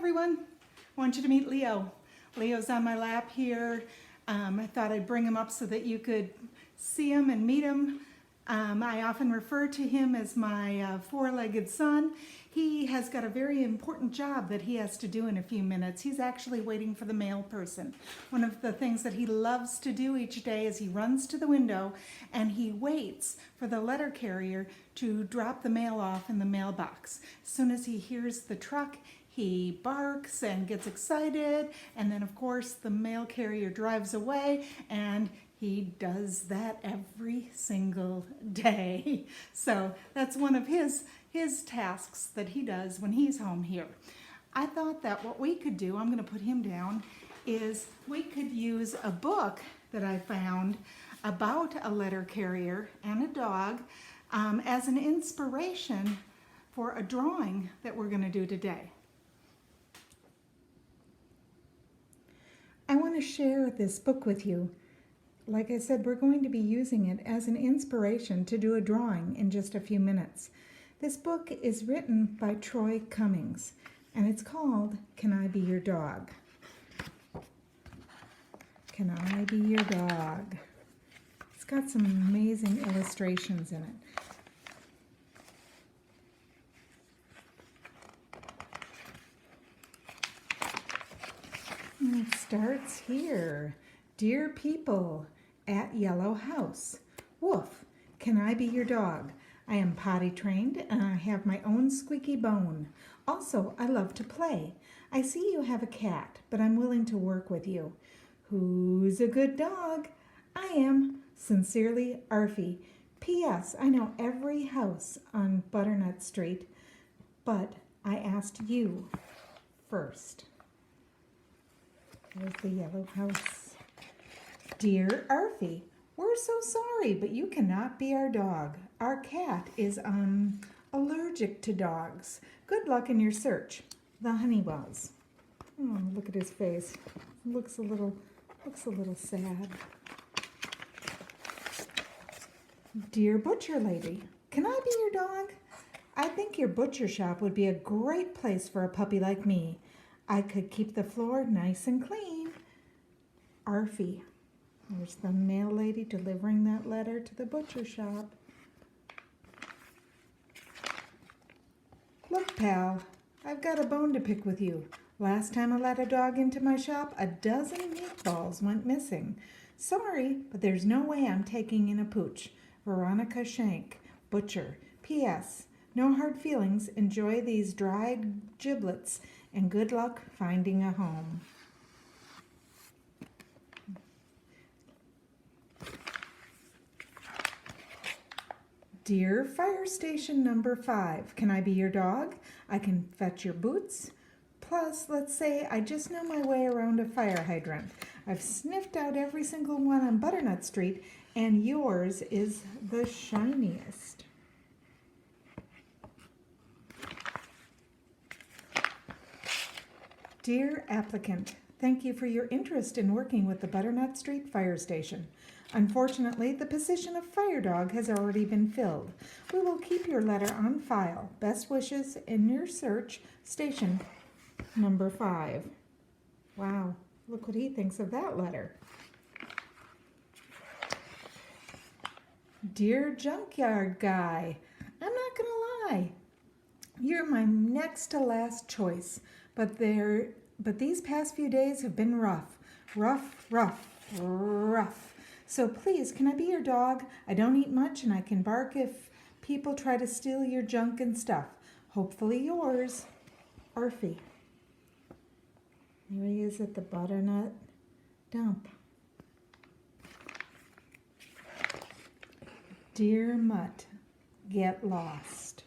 everyone. I want you to meet Leo. Leo's on my lap here. I thought I'd bring him up so that you could see him and meet him. I often refer to him as my four-legged son. He has got a very important job that he has to do in a few minutes. He's actually waiting for the mail person. One of the things that he loves to do each day is he runs to the window and he waits for the letter carrier to drop the mail off in the mailbox. As soon as he hears the truck, he barks and gets excited, and then of course the mail carrier drives away, and he does that every single day. So that's one of his tasks that he does when he's home here. I thought that what we could do, I'm going to put him down, is we could use a book that I found about a letter carrier and a dog as an inspiration for a drawing that we're going to do today. I want to share this book with you. Like I said, we're going to be using it as an inspiration to do a drawing in just a few minutes. This book is written by Troy Cummings, and it's called Can I Be Your Dog? Can I Be Your Dog? It's got some amazing illustrations in it. And it starts here. Dear people, at Yellow House. Woof, can I be your dog? I am potty trained and I have my own squeaky bone. Also, I love to play. I see you have a cat, but I'm willing to work with you. Who's a good dog? I am. Sincerely, Arfie. P.S. I know every house on Butternut Street, but I asked you first. There's the Yellow House. Dear Arfie, we're so sorry, but you cannot be our dog. Our cat is allergic to dogs. Good luck in your search. The Honeywells. Oh, look at his face. Looks a little sad. Dear Butcher Lady, can I be your dog? I think your butcher shop would be a great place for a puppy like me. I could keep the floor nice and clean. Arfie. There's the mail lady delivering that letter to the butcher shop. Look, pal, I've got a bone to pick with you. Last time I let a dog into my shop, a dozen meatballs went missing. Sorry, but there's no way I'm taking in a pooch. Veronica Shank, butcher. P.S. No hard feelings. Enjoy these dried giblets, and good luck finding a home. Dear Fire Station number 5, can I be your dog? I can fetch your boots. Plus, let's say I just know my way around a fire hydrant. I've sniffed out every single one on Butternut Street, and yours is the shiniest. Dear applicant, thank you for your interest in working with the Butternut Street Fire Station. Unfortunately, the position of fire dog has already been filled. We will keep your letter on file. Best wishes in your search. Station number 5. Wow, look what he thinks of that letter. Dear Junkyard Guy, I'm not gonna lie. You're my next to last choice, but these past few days have been rough. So please, can I be your dog? I don't eat much and I can bark if people try to steal your junk and stuff. Hopefully yours, Arfie. Here he is at the butternut dump. Dear Mutt, get lost.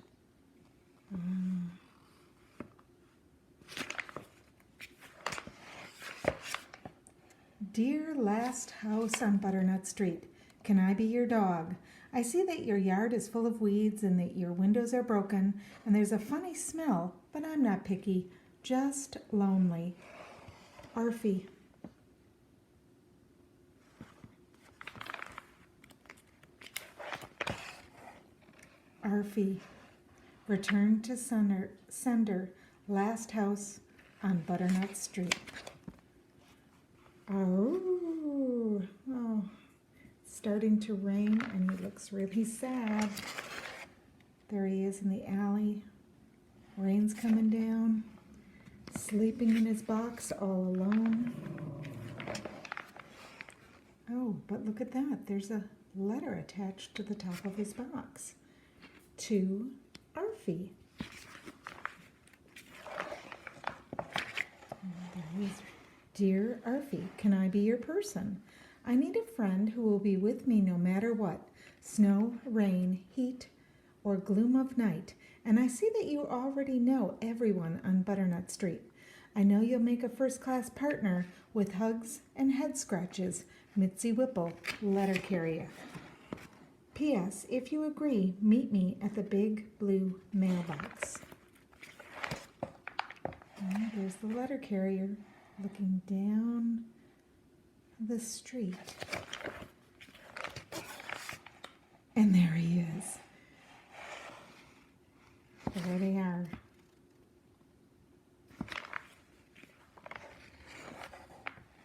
Dear last house on Butternut Street, can I be your dog? I see that your yard is full of weeds and that your windows are broken and there's a funny smell, but I'm not picky, just lonely. Arfie. Arfie. Return to sender. Last house on Butternut Street. Oh, it's starting to rain and he looks really sad. There he is in the alley. Rain's coming down, sleeping in his box all alone. Oh, but look at that. There's a letter attached to the top of his box. To Arfie. There he is. Dear Arfie, can I be your person? I need a friend who will be with me no matter what, snow, rain, heat, or gloom of night. And I see that you already know everyone on Butternut Street. I know you'll make a first-class partner with hugs and head scratches. Mitzi Whipple, letter carrier. P.S. If you agree, meet me at the big blue mailbox. And there's the letter carrier looking down the street. And there he is. There they are.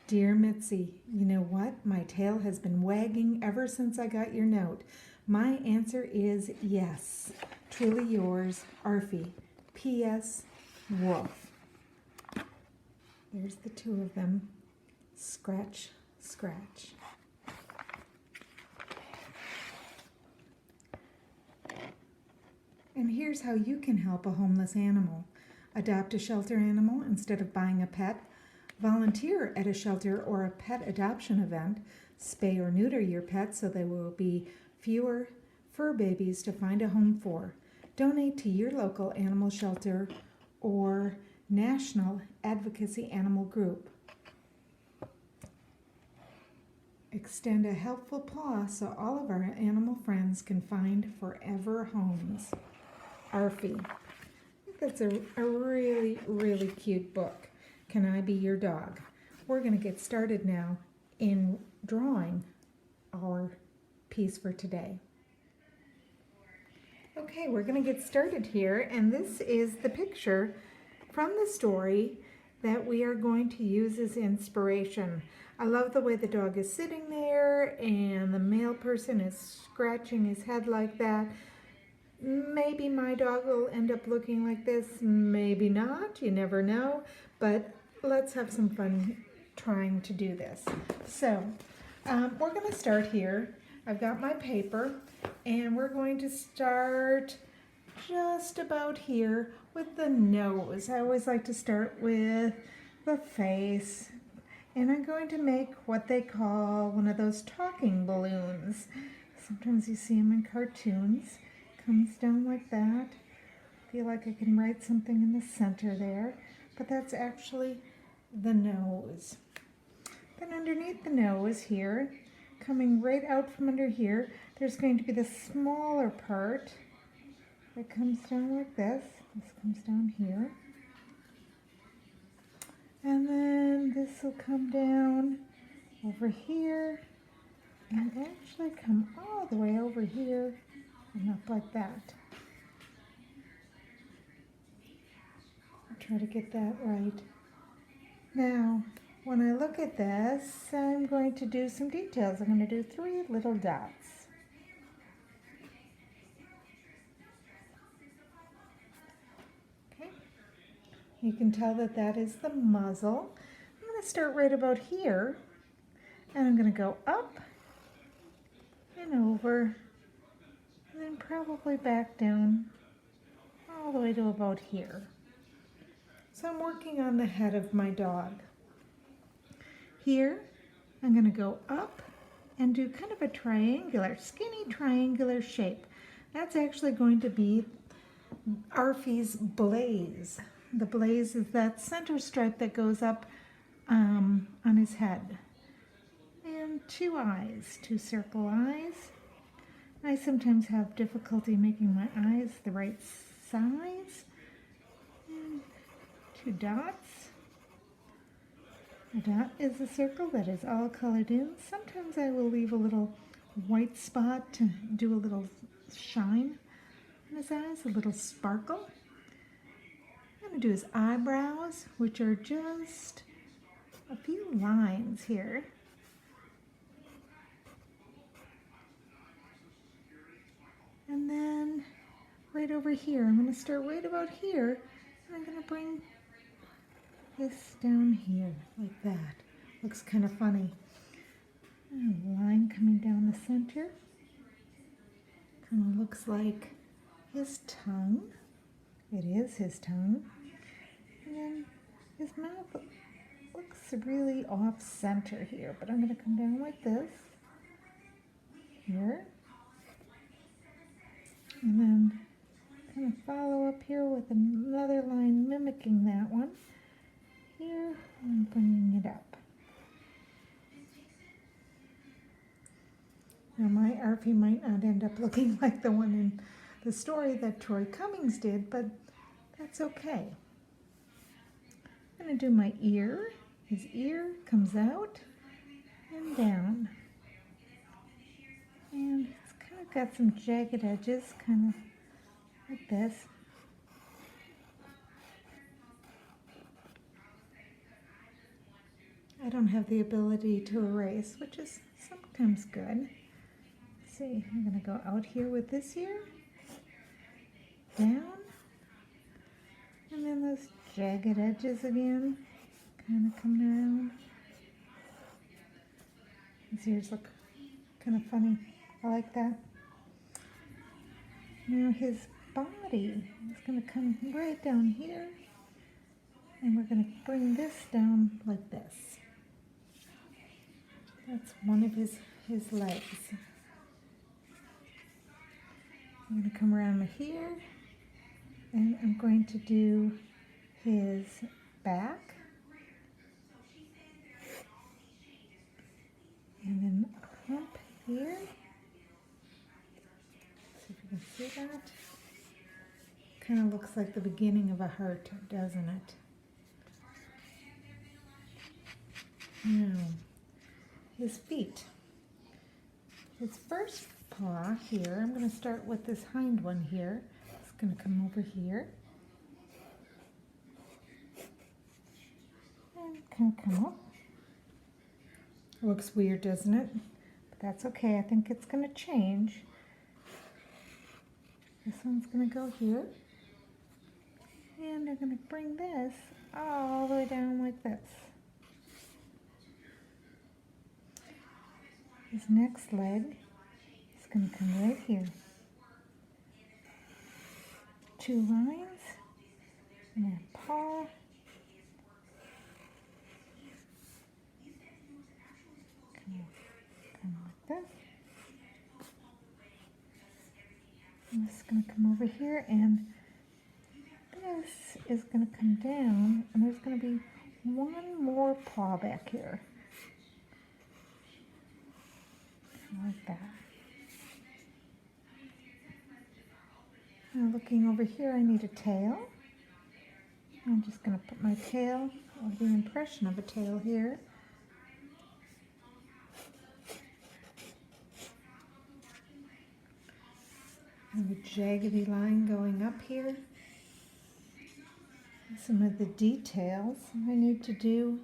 Dear Mitzi, you know what? My tail has been wagging ever since I got your note. My answer is yes. Truly yours, Arfie. P.S. Wolf. There's the two of them. Scratch, scratch. And here's how you can help a homeless animal. Adopt a shelter animal instead of buying a pet. Volunteer at a shelter or a pet adoption event. Spay or neuter your pet so there will be fewer fur babies to find a home for. Donate to your local animal shelter or national advocacy animal group. Extend a helpful paw so all of our animal friends can find forever homes. Arfie. I think that's a really, really cute book. Can I be your dog? We're going to get started now in drawing our piece for today. Okay, we're going to get started here, and this is the picture from the story that we are going to use as inspiration. I love the way the dog is sitting there and the male person is scratching his head like that. Maybe my dog will end up looking like this, maybe not, you never know, but let's have some fun trying to do this. So we're going to start here. I've got my paper and we're going to start just about here with the nose. I always like to start with the face, and I'm going to make what they call one of those talking balloons. Sometimes you see them in cartoons. Comes down like that. I feel like I can write something in the center there, but that's actually the nose. Then underneath the nose here, coming right out from under here, there's going to be the smaller part that comes down like this. This comes down here. And then this will come down over here and actually come all the way over here and up like that. I'll try to get that right. Now, when I look at this, I'm going to do some details. I'm going to do 3 little dots. Okay, you can tell that that is the muzzle. I'm going to start right about here, and I'm going to go up and over, and then probably back down all the way to about here. So I'm working on the head of my dog. Here, I'm going to go up and do kind of a triangular, skinny triangular shape. That's actually going to be Arfie's blaze. The blaze is that center stripe that goes up on his head. And 2 eyes, 2 circle eyes. I sometimes have difficulty making my eyes the right size. And 2 dots. A dot is a circle that is all colored in. Sometimes I will leave a little white spot to do a little shine in his eyes, a little sparkle. And going to do his eyebrows, which are just a few lines here. And then right over here, I'm going to start right about here. And I'm going to bring this down here like that. Looks kind of funny. And a line coming down the center. Kind of looks like his tongue. It is his tongue. And then his mouth looks really off center here, but I'm going to come down like this. Here. And then kind of follow up here with another line mimicking that one. Here, I'm bringing it up. Now my Arfie might not end up looking like the one in the story that Troy Cummings did, but that's okay. I'm going to do my ear. His ear comes out and down. And it's kind of got some jagged edges, kind of like this. I don't have the ability to erase, which is sometimes good. Let's see, I'm going to go out here with this ear, down, and then those jagged edges again, kind of come around. His ears look kind of funny. I like that. Now his body is going to come right down here, and we're going to bring this down like this. That's one of his legs. I'm going to come around here, and I'm going to do his back, and then a hump here. See if you can see that. Kind of looks like the beginning of a heart, doesn't it? Now, his feet. His first paw here, I'm going to start with this hind one here. It's going to come over here. And kind of come up. It looks weird, doesn't it? But that's okay. I think it's going to change. This one's going to go here. And they're going to bring this all the way down like this. His next leg is going to come right here. 2 lines, and a paw. Come like this. And this is going to come over here, and this is going to come down, and there's going to be one more paw back here. Like that. Now looking over here, I need a tail. I'm just going to put my tail, or the impression of a tail here. And a jaggedy line going up here. Some of the details. I need to do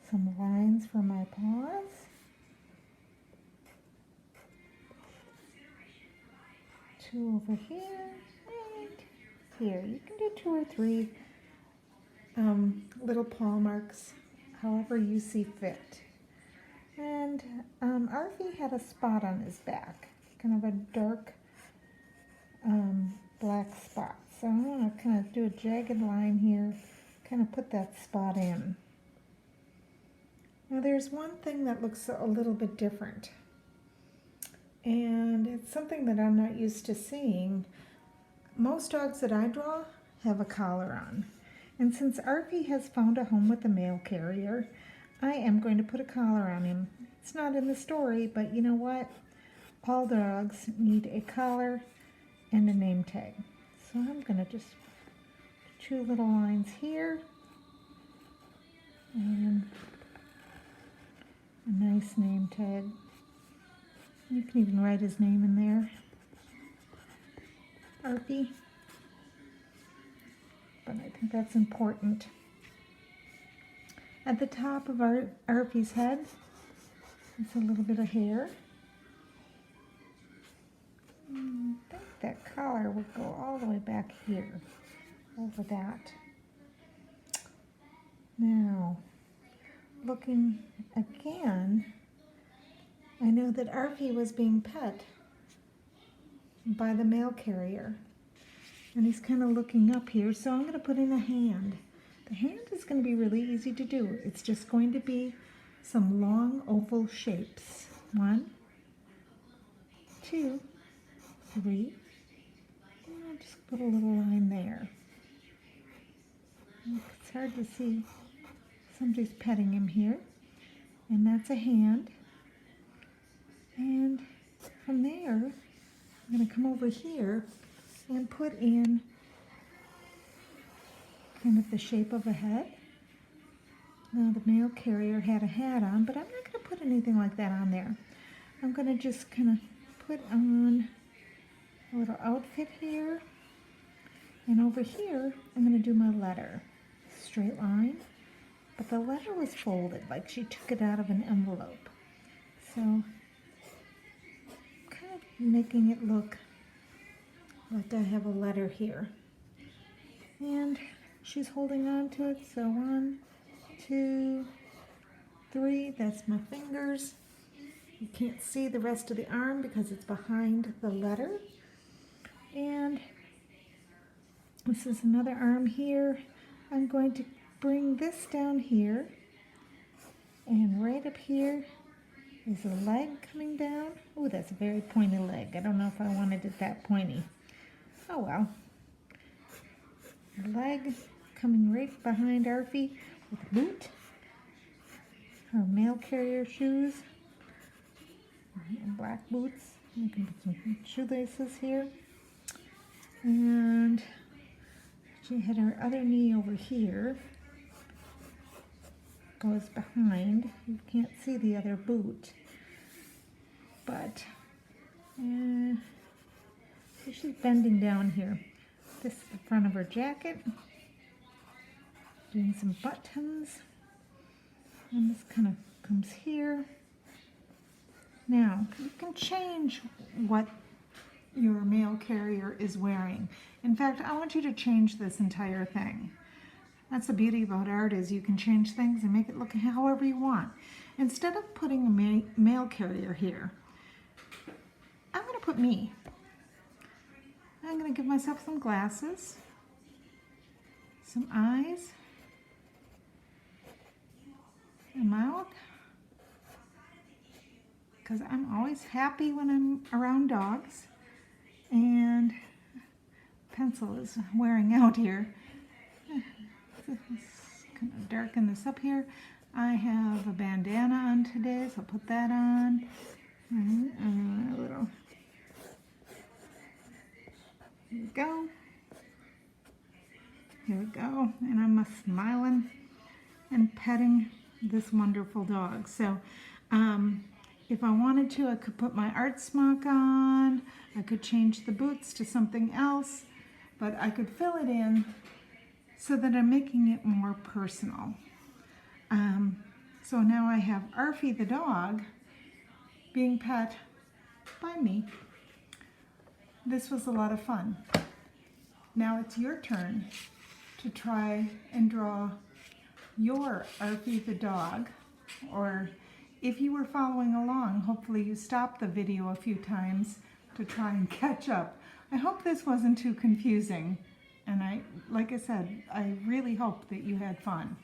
some lines for my paws. Over here and here. You can do 2 or 3 little paw marks, however you see fit. And Arfie had a spot on his back, kind of a dark black spot. So I'm going to kind of do a jagged line here, kind of put that spot in. Now there's one thing that looks a little bit different. And it's something that I'm not used to seeing. Most dogs that I draw have a collar on. And since Arfie has found a home with a mail carrier, I am going to put a collar on him. It's not in the story, but you know what? All dogs need a collar and a name tag. So I'm going to just put 2 little lines here. And a nice name tag. You can even write his name in there. Arfie. but I think that's important. At the top of Arfie's head is a little bit of hair. I think that collar would go all the way back here, over that. Now, looking again, I know that Arfie was being pet by the mail carrier, and he's kind of looking up here, so I'm going to put in a hand. The hand is going to be really easy to do. It's just going to be some long oval shapes. 1, 2, 3. I'll just put a little line there. It's hard to see. Somebody's petting him here. And that's a hand. And from there, I'm going to come over here and put in kind of the shape of a head. Now the mail carrier had a hat on, but I'm not going to put anything like that on there. I'm going to just kind of put on a little outfit here. And over here, I'm going to do my letter. Straight line. But the letter was folded, like she took it out of an envelope. So, kind of making it look like I have a letter here. And she's holding on to it, so 1, 2, 3, that's my fingers. You can't see the rest of the arm because it's behind the letter. And this is another arm here. I'm going to bring this down here, and right up here is a leg coming down. Oh, that's a very pointy leg. I don't know if I wanted it that pointy. Oh well. A leg coming right behind Arfie with a boot. Her mail carrier shoes. And black boots. You can put some shoelaces here. And she had her other knee over here. Goes behind. You can't see the other boot. But she's bending down here. This is the front of her jacket. Doing some buttons. And this kind of comes here. Now, you can change what your mail carrier is wearing. In fact, I want you to change this entire thing. That's the beauty about art, is you can change things and make it look however you want. Instead of putting a mail carrier here, I'm going to put me. I'm going to give myself some glasses, some eyes, a mouth, because I'm always happy when I'm around dogs. And pencil is wearing out here. Let's kind of darken this up here. I have a bandana on today, so I'll put that on. And a little. Here we go. Here we go. And I'm smiling and petting this wonderful dog. So, if I wanted to, I could put my art smock on. I could change the boots to something else, but I could fill it in so that I'm making it more personal. So now I have Arfie the dog being pet by me. This was a lot of fun. Now it's your turn to try and draw your Arfie the dog, or if you were following along, hopefully you stopped the video a few times to try and catch up. I hope this wasn't too confusing, and like I said, I really hope that you had fun.